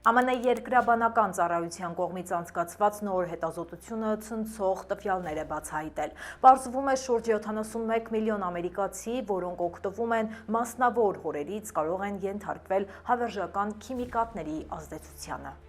ԱՄՆ երկրաբանական ծառայության կողմից անցկացված նոր հետազոտությունը ցնցող տվյալներ է բացահայտել։ Պարզվում է շուրջ 71 միլիոն ամերիկացի, որոնք օգտվում են մասնավոր հորերից, կարող են ենթարկվել հավերժական քիմիկատների ազդեցությանը։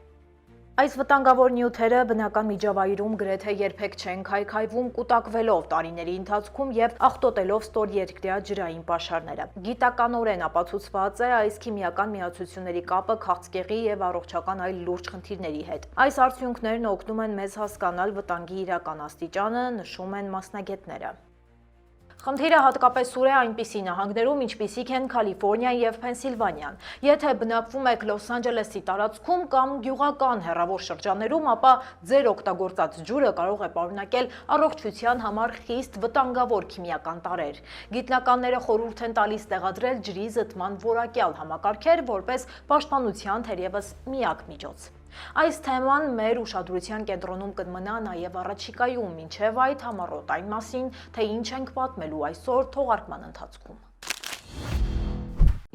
Այս վտանգավոր նյութերը բնական միջավայրում գրեթե երբեք չեն քայքայվում կուտակվելով տարիների ընթացքում եւ աղտոտելով ստորերկրյա ջրային պաշարները։ Գիտականորեն ապացուցված է այս քիմիական միացությունների կապը քաղցկեղի եւ առողջական այլ լուրջ խնդիրների հետ։ Այս արդյունքներն օգնում են մեզ հասկանալ վտանգի իրական աստիճանը, նշում են մասնագետները։ Խնդիրը հատկապես սուր է այնպիսի նահանգներում, ինչպիսիք են Կալիֆոռնիան եւ Փենսիլվանիան։ Եթե բնակվում եք Լոս Անջելեսի տարածքում կամ գյուղական հեռավոր շրջաններում, ապա ձեր օգտագործած ջուրը կարող է պարունակել առողջության համար խիստ վտանգավոր քիմիական տարրեր։ Գիտնականները խորհուրդ են տալիս տեղադրել ջրի զտման որակյալ համակարգեր, որպես պաշտպանության թերևս միակ միջոց։ Այս թեման մեր ուշադրության կենտրոնում կմնա նաև առաջիկայում, մինչև այդ համառոտ այն մասին, թե ինչ ենք պատմելու այսօր թողարկման ընթացքում։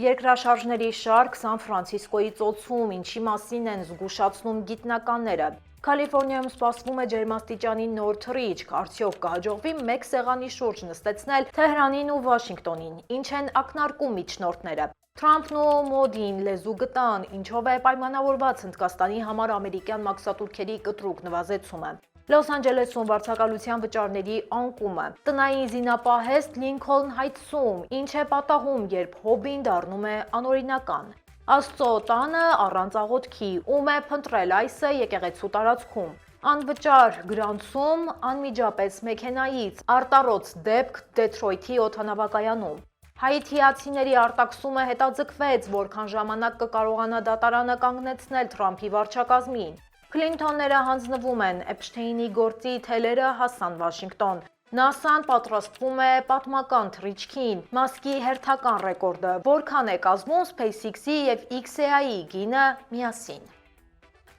Երկրաշարժների շարք Սան Ֆրանցիսկոյի ծոցում, ինչի մասին են զգուշացնում գիտնականները։ Կալիֆոռնիայում սպասվում է ջերմաստիճանի նոր թռիչք, արդյոք կհաջողվի մեկ սեղանի շուրջ նստեցնել Թեհրանին ու Վաշինգտոնին, ինչ են ակնարկում միջնորդները։ Թրամփն ու Մոդին լեզու գտան, ինչով է պայմանավորված Հնդկաստանի համար ամերիկյան մաքսատուրքերի կտրուկ նվազեցումը։ Լոս Անջելեսում վարձակալության վճարների անկումը, տնային զինապահեստ Լինքոլն Հայթսում, ինչ է պատահում, երբ հոբին դառնում է անօրինական։ Աստծո տանը առանց աղոթքի, ում է փնտրել այսը եկեղեցու տարածքում։ Անվճար գրանցում անմիջապես մեքենայից, արտառոց դեպք Դեթրոյթի օդանավակայանում։ Հայիթիացիների արտաքսումը հետաձգվեց, որքան ժամանակ կկարողանա դատարանը կանգնեցնել Թրամփի վարչակազմին։ Քլինթոնները հանձնվում են, Էփշթեյնի գործի թելերը հասան Վաշինգտոն։ ՆԱՍԱ-ն պատրաստվում է պատմական թռիչքին, Մասկի հերթական ռեկորդը, որքան է կազմում SpaceX-ի եւ XAI-ի գինը միասին։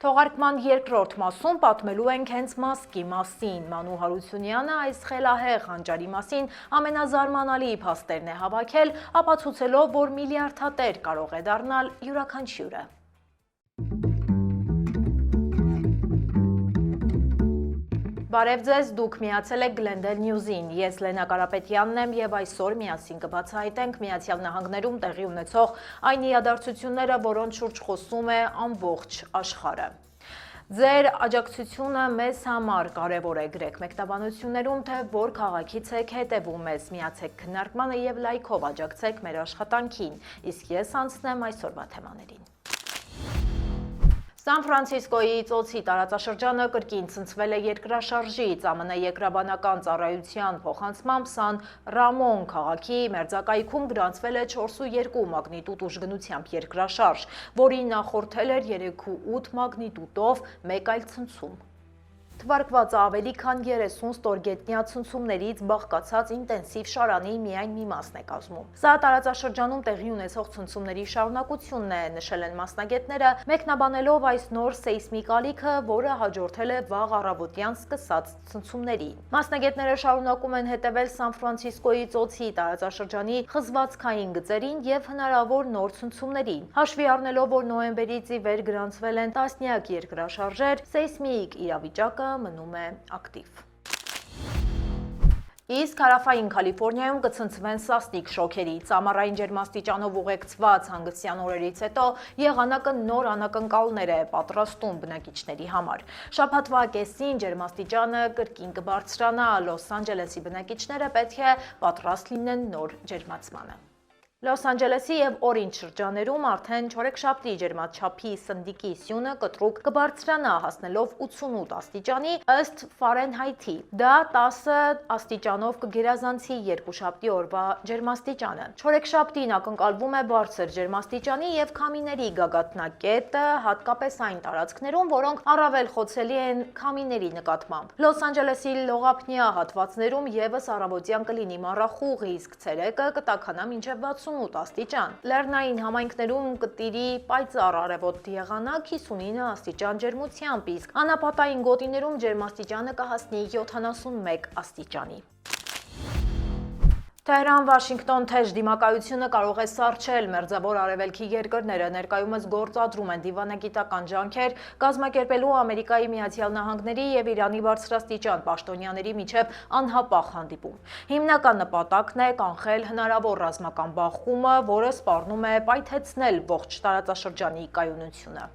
Թողարկման երկրորդ մասում պատմելու ենք հենց Մասկի մասին։ Մանու Հարությունյանը այս խելահեղ հանճարի մասին ամենազարմանալի փաստերն է հավաքել, ապացուցելով, որ միլիարդատեր կարող է դառնալ յուրաքանչյուրը։ Բարև ձեզ, դուք միացել եք Glendale News-ին, ես Լենա Կարապետյանն եմ եւ այսօր միասին կբացահայտենք Միացյալ Նահանգներում տեղի ունեցող այն իրադարձությունները, որոնց շուրջ խոսում է ամբողջ աշխարհը։ Ձեր աջակցությունը մեզ համար կարևոր է, գրեք մեկնաբանություններում, թե որ քաղաքից եք հետևում մեզ, միացեք քննարկմանը եւ լայքով աջակցեք մեր աշխատանքին, իսկ ես անցնեմ այսօրվա թեմաներին։ Սան Ֆրանցիսկոյի ծոցի տարածաշրջանը կրկին ցնցվել է երկրաշարժից, ԱՄՆ երկրաբանական ծառայության փոխանցմամբ Սան Ռամոն քաղաքի մերձակայքում գրանցվել է 4.2 մագնիտուդ ուժգնությամբ երկրաշարժ, որին նախորդել էր 3.8 մագնիտուդով մեկ այլ ցնցում։ Թվարկվածը ավելի քան 30 ստորգետնյա ցնցումներից բաղկացած ինտենսիվ շարանի միայն մի մասն է կազմում։ Սա տարածաշրջանում տեղի ունեցող ցնցումների շարունակությունն է, նշել են մասնագետները, մեկնաբանելով այս նոր սեյսմիկ ալիքը, որը հաջորդել է վաղ առավոտյան սկսած ցնցումներին։ Մասնագետները շարունակում են հետևել Սան Ֆրանցիսկոյի ծոցի տարածաշրջանի խզվածքային գծերին եւ հնարավոր նոր ցնցումներին։ Հաշվի առնելով, որ նոյեմբերից ի վեր գրանցվել են տասնյակ երկրաշարժեր, սեյսմիկ իրավիճակը մնում է ակտիվ։ Իսկ հարավային Կալիֆոռնիայում կցնցվեն սաստիկ շոքերից, ամառային ջերմաստիճանով ուղեկցված հանգստյան օրերից հետո եղանակը նոր անակնկալներ է պատրաստում բնակիչների համար։ Շաբաթվա կեսին ջերմաստիճանը կրկին կբարձրանա, Լոս Անջելեսի բնակիչները պետք է պատրաստ լինեն նոր ջերմացմանը։ Լոս Անջելեսի եւ Օրինջ շրջաներում արդեն չորեքշաբթի ջերմաչափի սնդիկի սյունը կտրուկ կբարձրանա, հասնելով 88 աստիճանի ըստ Ֆարենհայթի։ Դա 10 աստիճանով կգերազանցի երկուշաբթի օրվա ջերմաստիճանը։ Չորեքշաբթին ակնկալվում է բարձր ջերմաստիճանի եւ քամիների գագաթնակետը, հատկապես այն տարածքներում, որոնք առավել խոցելի են քամիների նկատմամբ։ Լոս Անջելեսի լողափնյա հատվածներում եւս առավոտյան կլինի մառախուղ, իսկ ցերեկը կտաքանա մինչեւ 68 աստիճան։ Լեռնային համայնքներում կտիրի պայծառ արևոտ եղանակ 59 աստիճան ջերմությամբ, իսկ անապատային գոտիներում ջերմաստիճանը կհասնի 71 աստիճանի։ Թեհրան-Վաշինգտոն թեժ դիմակայությունը կարող է սառչել մերձավոր արևելքի երկրները ներկայումս գործադրում են դիվանագիտական ջանքեր կազմակերպելու Ամերիկայի Միացյալ Նահանգների եւ Իրանի բարձրաստիճան պաշտոնյաների միջև անհապաղ հանդիպում։ Հիմնական նպատակն է կանխել հնարավոր ռազմական բախումը, որը սպառնում է պայթեցնել ողջ տարածաշրջանի կայունությունը։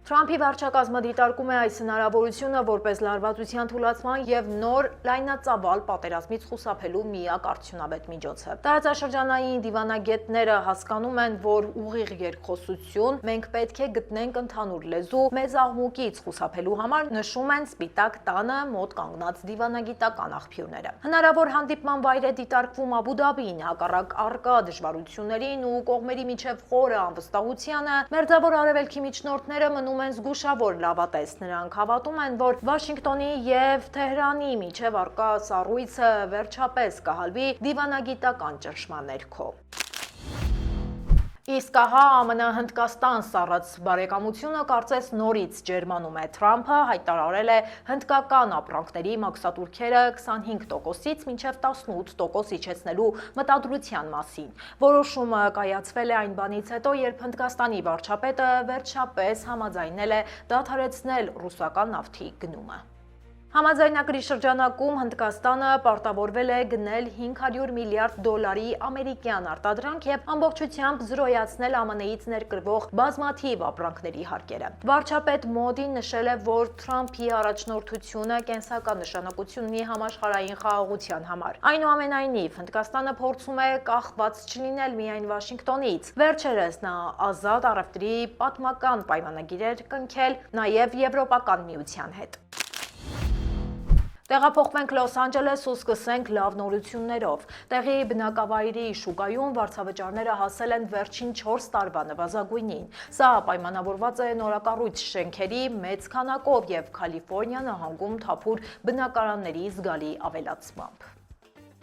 Թրամփի վարչակազմը դիտարկում է այս հնարավորությունը որպես լարվածության թուլացման եւ նոր լայնածավալ պատերազմից խուսափելու միակ արդյունավետ միջոցը։ Տարածաշրջանային դիվանագետները հասկանում են, որ ուղիղ երկխոսություն մենք պետք է գտնենք ընդհանուր լեզու մեծ աղմուկից խուսափելու համար, նշում են Սպիտակ տանը մոտ կանգնած դիվանագիտական աղբյուրները։ Հնարավոր հանդիպման վայր է դիտարկվում Աբու Դաբին, հակառակ առկա դժվարություններին ու կողմերի միջև խորը անվստահությանը, մերձավոր արևելքի միջնորդները մնում են զգուշավոր լավատես։ Նրանք հավատում են, որ Վաշինգտոնի եւ Թեհրանի միջև առկա սառույցը վերջապես կհալվի դիվանագիտական ճնշման ներքո։ Իսկ ահա ԱՄՆ-Հնդկաստան սառած բարեկամությունը կարծես նորից ջերմանում է։ Թրամփը հայտարարել է հնդկական ապրանքների մաքսատուրքերը 25%-ից մինչև 18% իջեցնելու մտադրության մասին։ Որոշումը կայացվել է այն բանից հետո, երբ Հնդկաստանի վարչապետը վերջապես համաձայնել է դադարեցնել ռուսական նավթի գնումը։ Համաձայնագրի շրջանակում Հնդկաստանը պարտավորվել է գնել $500 միլիարդ ամերիկյան արտադրանք եւ ամբողջությամբ զրոյացնել ԱՄՆ-ից ներկրվող բազմաթիվ ապրանքների հարկերը։ Վարչապետ Մոդին նշել է, որ Թրամփի առաջնորդությունը կենսական նշանակություն ունի համաշխարհային խաղաղության համար։ Այնուամենայնիվ, Հնդկաստանը փորձում է կախված չլինել միայն Վաշինգտոնից։ Վերջերս նա ազատ առևտրի պատմական պայմանագիրեր կնքել նաեւ Եվրոպական միության հետ։ Տեղափոխվենք Լոս Անջելես ու սկսենք լավ նորություններով։ Տեղի բնակավայրի շուկայում վարձավճարները հասել են վերջին 4 տարվա նվազագույնին։ Սա պայմանավորված է նորակառույց շենքերի մեծ քանակով եւ Կալիֆոռնիա նահանգում թափուր բնակարանների զգալի ավելացմամբ։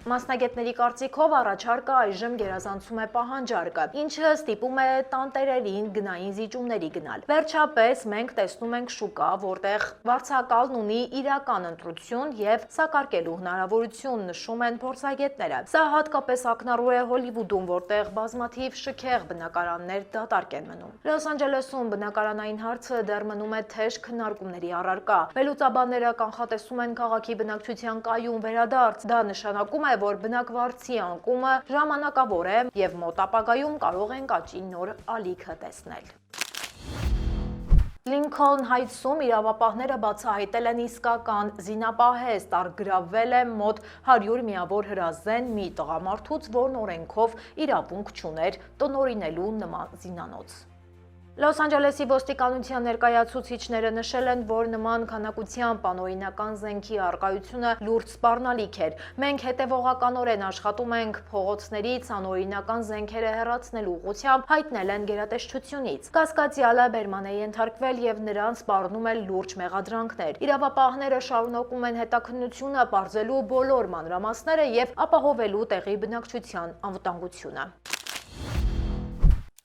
Մասնագետների կարծիքով առաջարկը այժմ գերազանցում է պահանջարկը, ինչը ստիպում է տանտերերին գնային զիջումների գնալ։ Վերջապես մենք տեսնում ենք շուկա, որտեղ վարձակալն ունի իրական ընտրություն եւ սակարկելու հնարավորություն, նշում են փորձագետները։ Սա հատկապես ակնառու է Հոլիվուդում, որտեղ բազմաթիվ շքեղ բնակարաններ դատարկ են մնում։ Լոս Անջելեսում բնակարանային հարցը դեռ մնում է թեժ քննարկումների առարկա։ Վերլուծաբանները կանխատեսում են քաղաքի բնակչության կայուն վերադարձ։ Դա նշանակում է, որ բնակվարձի անկումը ժամանակավոր է եւ մոտ ապագայում կարող ենք աճի նոր ալիքը տեսնել։ Լինքոլն Հայթսում իրավապահները բացահայտել են իսկական զինապահեստ, առգրավվել է մոտ 100 միավոր հրազեն մի տղամարդուց, որն օրենքով իրավունք չուներ տնօրինելու նման զինանոց։ Լոս Անջելեսի ոստիկանության ներկայացուցիչները նշել են, որ նման քանակությամբ անօրինական զենքի առկայությունը լուրջ սպառնալիք էր։ Մենք հետևողականորեն աշխատում ենք փողոցներից անօրինական զենքերը հեռացնելու ուղղությամբ, հայտնել են գերատեսչությունից։ Կասկածյալը բերման է ենթարկվել եւ նրան սպառնում են լուրջ մեղադրանքներ։ Իրավապահները շարունակում են հետաքննությունը, պարզելու բոլոր մանրամասները եւ ապահովելու տեղի բնակչության անվտանգությունը։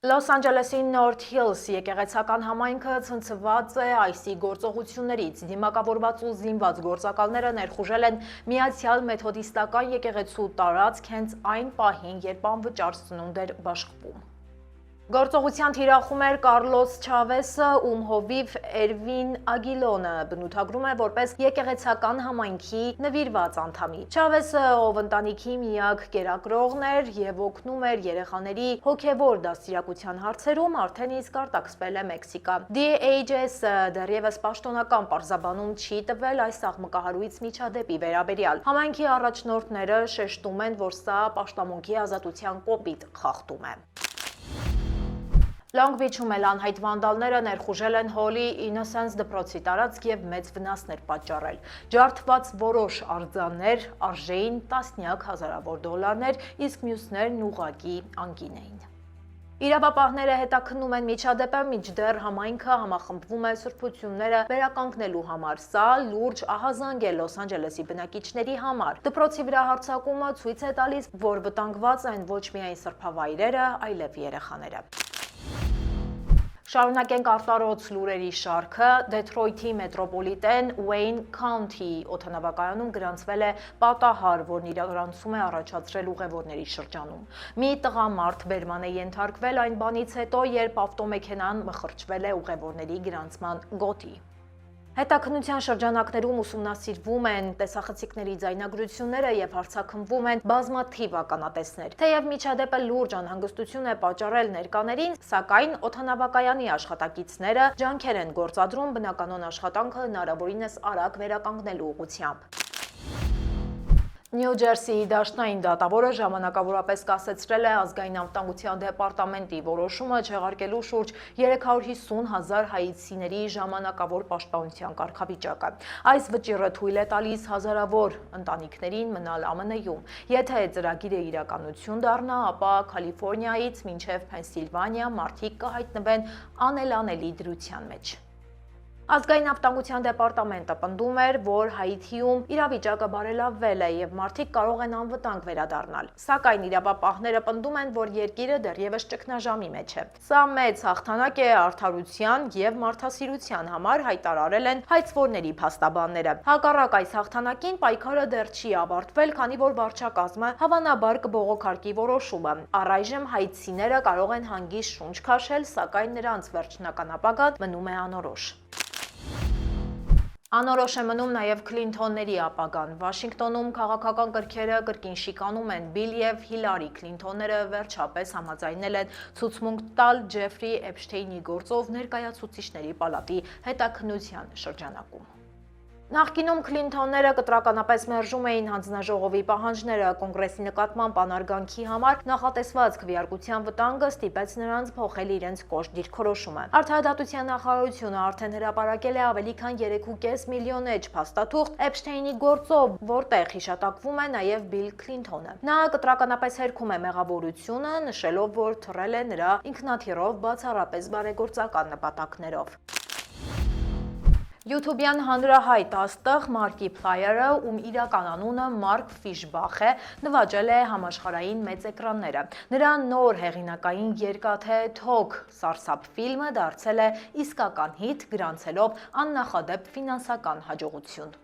Լոս Անջելեսի Նորթ Հիլս եկեղեցական համայնքը ցնցված է այսի գործողություններից։ Դիմակավորված ու զինված գործակալները ներխուժել են Միացյալ մեթոդիստական եկեղեցու տարածք հենց այն պահին, երբ անվճար սնունդ էր բաշխվում։ Գործողության թիրախում էր Կարլոս Չավեսը, ում հովիվ Էրվին Ագիլոնը բնութագրում է որպես եկեղեցական համայնքի նվիրված անդամի։ Չավեսը, ով ընտանիքի միակ կերակրողն էր եւ օգնում էր երեխաների հոգեվոր դաստիարակության հարցերում, արդեն իսկ արտաքսվել է Մեքսիկա։ DHS-ը դեռևս պաշտոնական պարզաբանում չի տվել այս աղմկահարույց միջադեպի վերաբերյալ։ Համայնքի առաջնորդները շեշտում են, որ սա պաշտամունքի ազատության կոպիտ խախտում է։ Լոնգ Բիչում էլ անհայտ վանդալները ներխուժել են Հոլի Ինոսենս դպրոցի տարածք եւ մեծ վնասներ պատճառել։ Ջարդված որոշ արձաններ արժեին տասնյակ հազարավոր դոլարներ, իսկ մյուսներն ուղղակի անկին էին։ Իրավապահները հետաքննում են միջադեպը, մինչդեռ համայնքը համախմբվում է սրբությունները վերականգնելու համար։ Սա լուրջ ահազանգ է Լոս Անջելեսի բնակիչների համար։ Դպրոցի վրա հարձակումը ցույց է տալիս, որ վտանգված են ոչ միայն սրբավայրերը, այլև երեխաները։ Շարունակենք արտարոց լուրերի շարքը։ Դեթրոյթի մետրոպոլիտեն Ուեյն Քաունթի օդանավակայանում գրանցվել է պատահար, որն իրականացում է առաջացրել ուղևորների շրջանում։ Մի տղամարդ բերման է ենթարկվել այն բանից հետո, երբ ավտոմեքենան մխրճվել է ուղևորների գրանցման գոտի։ Հետաքննության շրջանակներում ուսումնասիրվում են տեսախցիկների ձայնագրությունները եւ հարձակվում են բազմաթիվ ականատեսներ։ Թեև միջադեպը լուրջ անհանգստություն է պատճառել ներկաներին, սակայն օդանավակայանի աշխատակիցները ջանքեր են գործադրում բնականոն աշխատանքը հնարավորինս արագ վերականգնելու ուղղությամբ։ Նյու Ջերսիի դաշնային դատավորը ժամանակավորապես կասեցրել է ազգային անվտանգության դեպարտամենտի որոշումը չեղարկելու շուրջ 350,000 հայցիների ժամանակավոր պաշտպանության կարգավիճակը։ Այս վճիռը թույլ է տալիս հազարավոր ընտանիքներին մնալ ԱՄՆ-ում։ Եթե ծրագիրը իրականություն դառնա, ապա Կալիֆոռնիայից մինչև Փենսիլվանիա մարդիկ կհայտնվեն անելանելի դրության մեջ։ Ազգային անվտանգության դեպարտամենտը պնդում էր, որ Հայիթիում իրավիճակը բարելավվել է եւ մարդիկ կարող են անվտանգ վերադառնալ։ Սակայն իրավապահները պնդում են, որ երկիրը դեռևս ճգնաժամի մեջ է։ Սա մեծ հաղթանակ է արդարության եւ մարդասիրության համար, հայտարարել են հայցվորների փաստաբանները։ Հակառակ այս հաղթանակին պայքարը դեռ չի ավարտվել, քանի որ վարչակազմը հավանաբար կբողոքարկի որոշումը։ Առայժմ հայցիները կարող են հանգիստ շունչ քաշել, սակայն նրանց վերջնական ապագան մնում է անորոշ։ Անորոշ է մնում նաև Քլինթոնների ապագան։ Վաշինգտոնում քաղաքական կրքերը կրկին շիկանում են։ Բիլ եւ Հիլարի Քլինթոնները վերջապես համաձայնել են ցուցմունք տալ Ջեֆրի Էփշթեյնի գործով ներկայացուցիչների պալատի հետաքննության շրջանակում։ Նախկինում Քլինթոնները կտրականապես մերժում էին հանձնաժողովի պահանջները կոնգրեսի նկատմամբ անարգանքի համար նախատեսված քվեարկության վտանգը ստիպեց նրանց փոխել իրենց կոշտ դիրքորոշումը։ Արդարադատության նախարարությունը արդեն հրապարակել է ավելի քան 3.5 միլիոն էջ փաստաթուղթ Էփշթեյնի գործով, որտեղ հիշատակվում է նաև Բիլ Քլինթոնը։ Նա կտրականապես հերքում է մեղավորությունը, նշելով, որ թռել է նրա ինքնաթիռով բացառապես բարեգործական նպատակներով։ YouTube-յան հանրահայտ աստղ Markiplier-ը, ում իրական անունը Մարկ Ֆիշբախ է, նվաճել է համաշխարհային մեծ էկրանները։ Նրա նոր հեղինակային երկաթե թոք սարսափ ֆիլմը դարձել է իսկական հիթ, գրանցելով աննախադեպ ֆինանսական հաջողություն։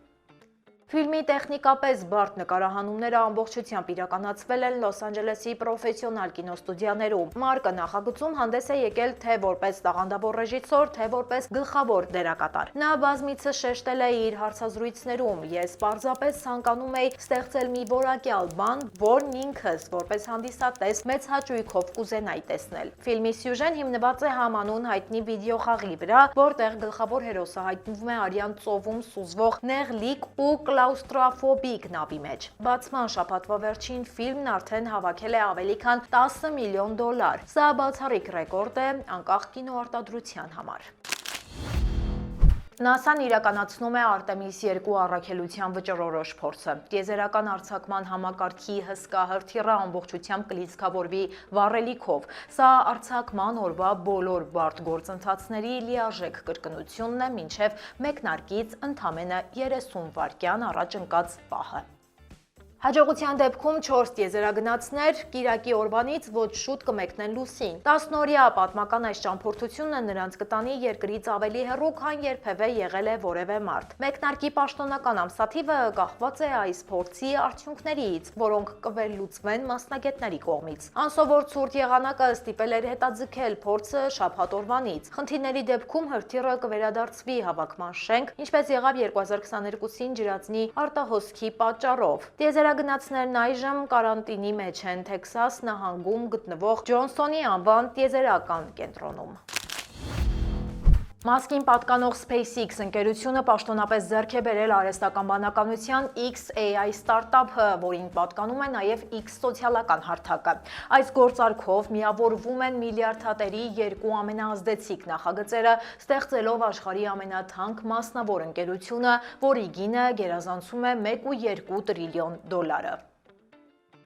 Ֆիլմի տեխնիկապես բարդ նկարահանումները ամբողջությամբ իրականացվել են Լոս Անջելեսի պրոֆեսիոնալ կինոստուդիաներում։ Մարկը նախագծում հանդես է եկել թե որպես տաղանդավոր ռեժիսոր, թե որպես գլխավոր դերակատար։ Նա բազմիցս շեշտել է իր հարցազրույցներում. «Ես պարզապես ցանկանում էի ստեղծել մի որակյալ բան, որն ինքս որպես հանդիսատես մեծ հաճույքով կուզենայի տեսնել»։ Ֆիլմի սյուժեն հիմնված է համանուն հայտնի վիդեոխաղի վրա, որտեղ գլխավոր հերոսը հայտնվում է արյան ծովում սուզվող նեղլիկ ու կլաուստրոֆոբիկ նավի մեջ։ Բացման շաբաթվա վերջին ֆիլմն արդեն հավաքել է ավելի քան 10 միլիոն դոլար։ Սա բացառիկ ռեկորդ է անկախ կինոարտադրության համար։ ՆԱՍԱ-ն իրականացնում է Արտեմիս 2 առաքելության վճռորոշ փորձը։ Տիեզերական արձակման համակարգի հսկա հրթիռը ամբողջությամբ կլիցքավորվի վառելիքով։ Սա արձակման օրվա բոլոր բարդ գործընթացների լիարժեք կրկնությունն է մինչև մեկնարկից ընդամենը 30 վայրկյան առաջ ընկած պահը։ Հաջողության դեպքում 4 տիեզերագնացներ կիրակի օրվանից ոչ շուտ կմեկնեն լուսին։ 10-օրյա պատմական այս ճամփորդությունը նրանց կտանի երկրից ավելի հեռու, քան երբևէ եղել է որևէ մարդ։ Մեկնարկի պաշտոնական ամսաթիվը կախված է այս փորձի արդյունքներից, որոնք կվերլուծվեն մասնագետների կողմից։ Անսովոր ցուրտ եղանակը ստիպել էր հետաձգել փորձը շաբաթ օրվանից։ Խնդիրների դեպքում հրթիռը կվերադարձվի հավաքման շենք, ինչպես եղավ 2022-ին ջրածնի արտահոսքի պատճառով։ Տիեզերագնացներն այժմ կարանտինի մեջ են Թեքսաս նահանգում գտնվող Ջոնսոնի անվան տիեզերական կենտրոնում։ Մասկին պատկանող SpaceX ընկերությունը պաշտոնապես ձեռք է բերել արհեստական բանականության XAI ստարտափը, որին պատկանում է նաև X սոցիալական հարթակը։ Այս գործարքով միավորվում են միլիարդատերի երկու ամենաազդեցիկ նախագծերը, ստեղծելով աշխարհի ամենաթանկ մասնավոր ընկերությունը, որի գինը գերազանցում է 1.2 տրիլիոն դոլարը։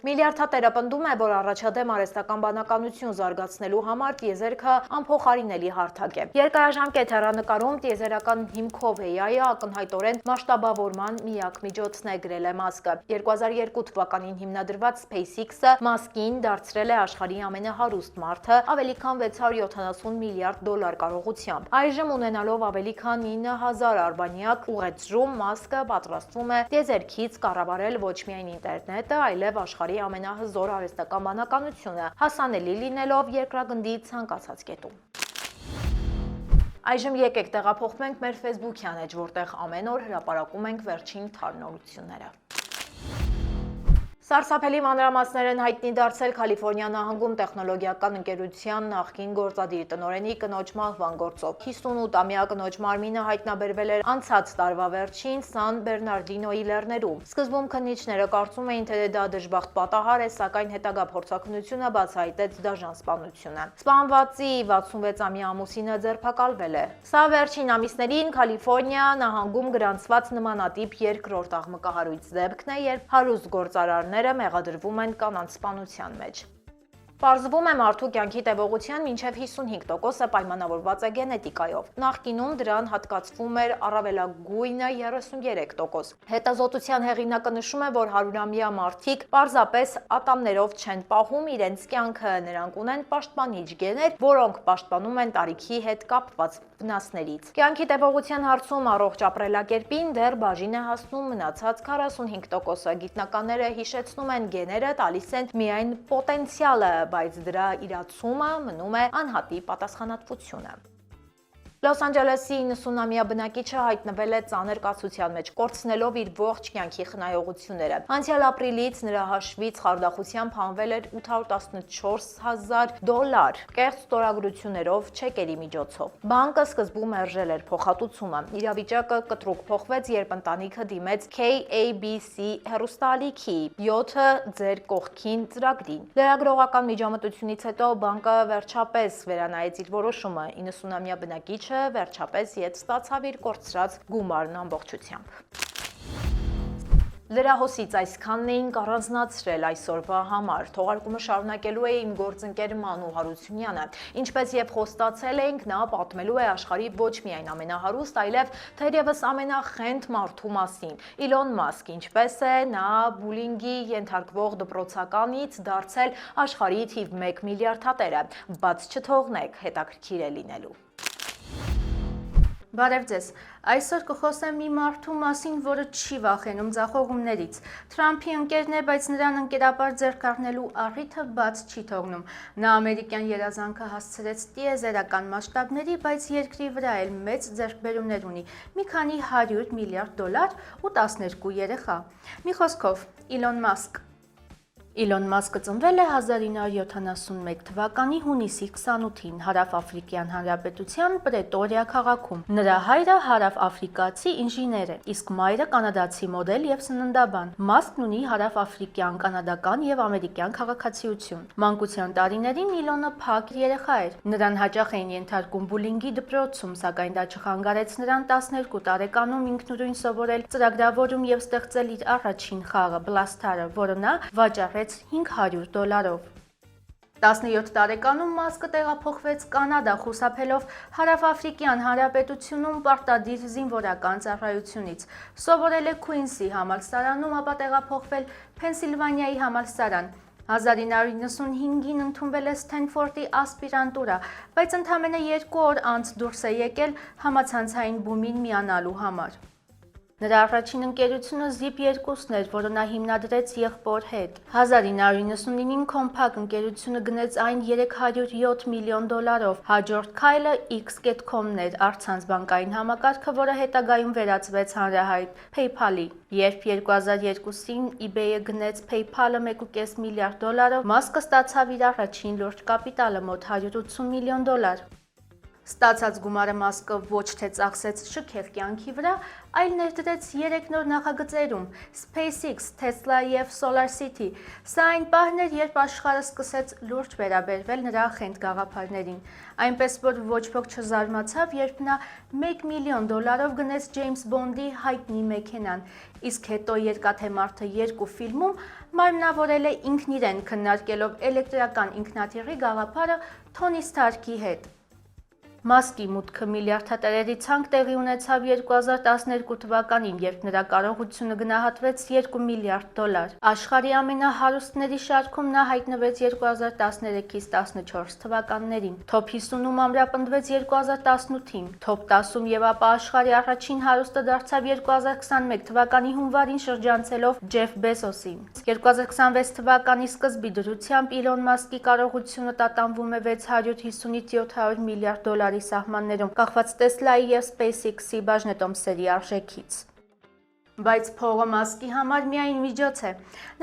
Միլիարդատերը պնդում է, որ առաջադեմ արհեստական բանականություն զարգացնելու համար տիեզերքը անփոխարինելի հարթակ է։ Երկարաժամկետ հեռանկարում տիեզերական հիմքով AI-ը ակնհայտորեն մասշտաբավորման միակ միջոցն է, գրել է Մասկը։ 2002 թվականին հիմնադրված SpaceX-ը Մասկին դարձրել է աշխարհի ամենահարուստ մարդը ավելի քան 670 միլիարդ դոլար կարողությամբ։ Այժմ ունենալով ավելի քան 9000 արբանյակ ուղեծրում, Մասկը պատրաստվում է տիեզերքից կառավարել ոչ միայն ինտերնետը, այլև աշխարհի ամենահզոր արհեստական բանականությունը, հասանելի լինելով երկրագնդի ցանկացած կետում։ Այժմ եկեք տեղափոխվենք մեր Facebook-յան էջ, որտեղ ամեն օր հրապարակում ենք վերջին թարնորությունները։ Սարսափելի մանրամասներ են հայտնի դարձել Կալիֆոռնիա նահանգում տեխնոլոգիական ընկերության նախկին գործադիր տնօրենի կնոջ մահվան գործով։ 58-ամյա կնոջ մարմինը հայտնաբերվել էր անցած տարվա վերջին Սան Բերնարդինոյի լեռներում։ Սկզբում քննիչները կարծում էին, թե դա դժբախտ պատահար է, սակայն հետագա փորձաքննությունը բացահայտեց դաժան սպանությունը։ Սպանվածի 66-ամյա ամուսինը ձերբակալվել է։ Սա վերջին ամիսներին Կալիֆոռնիա նահանգում գրանցված նմանատիպ երկրորդ աղմկահարույց դեպքն է, երբ հարուստ գործարարներ մեղադրվում են կանանց սպանության մեջ։ Պարզվում է մարդու կյանքի տևողության մինչև 55%-ը պայմանավորված է գենետիկայով։ Նախկինում դրան հատկացվում էր առավելագույնը 33%։ Հետազոտության հեղինակը նշում է, որ 100-ամյա մարդիկ պարզապես ատամներով չեն պահում իրենց կյանքը, նրանք ունեն պաշտպանիչ գեներ, որոնք պաշտպանում են տարիքի հետ կապված վնասներից։ Կյանքի տևողության հարցում առողջ ապրելակերպին դեռ բաժին է հասնում մնացած 45%-ը։ Գիտնականները հիշեցնում են, գեները տալիս են միայն պոտենցիալը, բայց դրա իրացումը մնում է անհատի պատասխանատվությունը։ Լոս Անջելեսի 90-ամյա բնակիչը հայտնվել է ծանր կացության մեջ, կորցնելով իր ողջ կյանքի խնայողությունները։ Անցյալ ապրիլից նրա հաշվից խարդախությամբ հանվել էր $84000 կեղծ ստորագրություններով չեկերի միջոցով։ Բանկը սկզբում մերժել էր փոխհատուցումը։ Իրավիճակը կտրուկ փոխվեց, երբ ընտանիքը դիմեց KABC հեռուստաալիքի 7 ձեր կողքին ծրագրին։ Լրագրողական միջամտությունից հետո բանկը վերջապես վերանայեց իր որոշումը։ 90-ամյա բնակիչը վերջապես ետ ստացավ իր կորցրած գումարն ամբողջությամբ։ Լրահոսից այսքանն էինք առանձնացրել այսօրվա համար։ Թողարկումը շարունակելու է իմ գործընկեր Մանու Հարությունյանը։ Ինչպես եւ խոստացել էինք, նա պատմելու է աշխարհի ոչ միայն ամենահարուստ, այլև թերևս ամենախենթ մարդու մասին։ Իլոն Մասկ, ինչպես է նա բուլինգի ենթարկվող դպրոցականից դարձել աշխարհի թիվ 1 միլիարդատերը։ Բաց չթողնեք, հետաքրքիր է լինելու։ Բարև ձեզ, այսօր կխոսեմ մի մարդու մասին, որը չի վախենում ձախողումներից։ Թրամփի ընկերն է, բայց նրան ընկերապար ձեռք առնելու առիթը բաց չի թողնում։ Նա ամերիկյան երազանքը հասցրեց տիեզերական մասշտաբների, բայց երկրի վրա էլ մեծ ձեռքբերումներ ունի՝ մի քանի $100 միլիարդ ու 12 երեխա։ Մի խոսքով, Իլոն Մասկ։ Իլոն Մասկը ծնվել է 1971 թվականի հունիսի 28-ին Հարավաֆրիկյան Հանրապետության Պրետորիա քաղաքում։ Նրա հայրը հարավաֆրիկացի ինժեներ է, իսկ մայրը կանադացի մոդել եւ սննդաբան։ Մասկն ունի հարավաֆրիկյան, կանադական եւ ամերիկյան քաղաքացիություն։ Մանկության տարիներին Իլոնը փակ երեխա էր։ Նրան հաճախ էին ենթարկում բուլինգի դպրոցում, սակայն դա չխանգարեց նրան 12 տարեկանում ինքնուրույն սովորել ծրագրավորում եւ ստեղծել իր առաջին խաղը Բլաստարը, որը նա վաճառեց $500։ 17 տարեկանում Մասկը տեղափոխվեց Կանադա, խուսափելով Հարավաֆրիկյան Հանրապետությունում պարտադիր զինվորական ծառայությունից։ Սովորել է Քուինսի համալսարանում, ապա տեղափոխվել Փենսիլվանիայի համալսարան։ 1995-ին ընդունվել է Սթենֆորդի ասպիրանտուրա, բայց ընդամենը 2 օր անց դուրս է եկել համացանցային բումին միանալու համար։ Նրա առաջին ընկերությունը Zip 2-ն էր, որը նա հիմնադրեց եղբոր հետ։ 1999-ին Compaq ընկերությունը գնեց այն $307 միլիոն։ Հաջորդ քայլը X.com-ն էր, առցանց բանկային համակարգը, որը հետագայում վերածվեց հանրահայտ PayPal-ի։ Երբ 2002-ին eBay-ը գնեց PayPal-ը $1.5 միլիարդ, Մասկը ստացավ իր առաջին լուրջ կապիտալը՝ մոտ $180 միլիոն։ Ստացած գումարը Մասկը ոչ թե ծախսեց շքեղ կյանքի վրա, այլ ներդրեց 3 նոր նախագծերում՝ SpaceX, Tesla եւ SolarCity։ Սա այն պահն էր, երբ աշխարհը սկսեց լուրջ վերաբերվել նրա խենթ գաղափարներին։ Այնպես որ ոչ ոք չզարմացավ, երբ նա $1 միլիոն գնեց Ջեյմս Բոնդի հայտնի մեքենան, իսկ հետո Երկաթե մարդը 2 ֆիլմում մարմնավորել է ինքն իրեն, քննարկելով էլեկտրական ինքնաթիռի գաղափարը Թոնի Սթարքի հետ։ Մասկի մուտքը միլիարդատերերի ցանկ տեղի ունեցավ 2012 թվականին, երբ նրա կարողությունը գնահատվեց $2 միլիարդ։ Աշխարհի ամենահարուստների շարքում նա հայտնվեց 2013-ից 14 թվականներին, Top 50-ում ամրապնդվեց 2018-ին, Top 10-ում եւ ապա աշխարհի առաջին հարուստը դարձավ 2021 թվականի հունվարին շրջանցելով Ջեֆ Բեզոսին։ 2026 թվականի սկզբի դրությամբ Իլոն Մասկի կարողությունը տատանվում է $650-ից $700 միլիարդ սահմաններում, կախված Տեսլայի և SpaceX-ի բաժնետոմսերի արժեքից։ Բայց փողը Մասկի համար միայն միջոց է։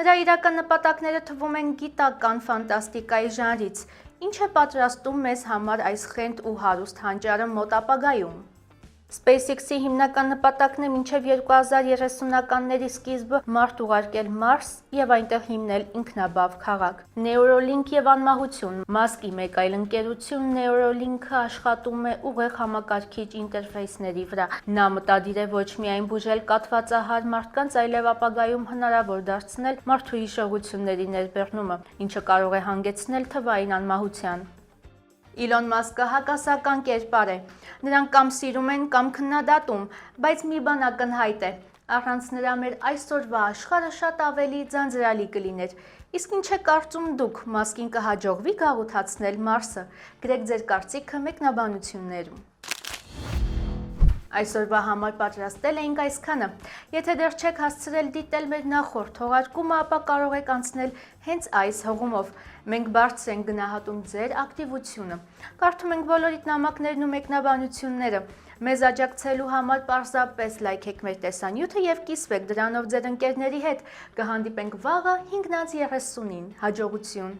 Նրա իրական նպատակները թվում են գիտական ֆանտաստիկայի ժանրից, ինչ է պատրաստում մեզ համար այս խենթ ու հարուստ հանճարը մոտ ապագայում։ SpaceX-ի հիմնական նպատակն է մինչև 2030-ականների սկիզբը մարդ ուղարկել Մարս եւ այնտեղ հիմնել ինքնաբավ քաղաք։ Neuralink եւ անմահություն։ Մասկի մեկ այլ ընկերություն Neuralink-ը աշխատում է ուղեղ համակարգիչ ինտերֆեյսների վրա։ Նա մտադիր է ոչ միայն բուժել կաթվածահար մարդկանց, այլև ապագայում հնարավոր դարձնել մարդու հիշողությունների ներբեռնումը, ինչը կարող է հանգեցնել թվային անմահության։ Իլոն Մասկը հակասական կերպար է։ Նրան կամ սիրում են, կամ քննադատում, բայց մի բան ակնհայտ է։ Առանց նրա մեր այսօրվա աշխարհը շատ ավելի ձանձրալի կլիներ։ Իսկ ինչ է կարծում դուք, Մասկին կհաջողվի գաղութացնել Մարսը։ Գրեք ձեր կարծիքը մեկնաբանություններում։ Այսօրվա համար պատրաստել էինք այսքանը։ Եթե դեռ չեք հասցրել դիտել մեր նախորդ թողարկումը, ապա կարող եք անցնել հենց այս հղումով։ Մենք բարձր ենք գնահատում ձեր ակտիվությունը։ Կարդում ենք բոլորիդ նամակներն ու մեկնաբանությունները։ Մեզ աջակցելու համար պարզապես լայքեք մեր տեսանյութը եւ կիսվեք դրանով ձեր ընկերների հետ։ Կհանդիպենք վաղը 5:30-ին։ Հաջողություն։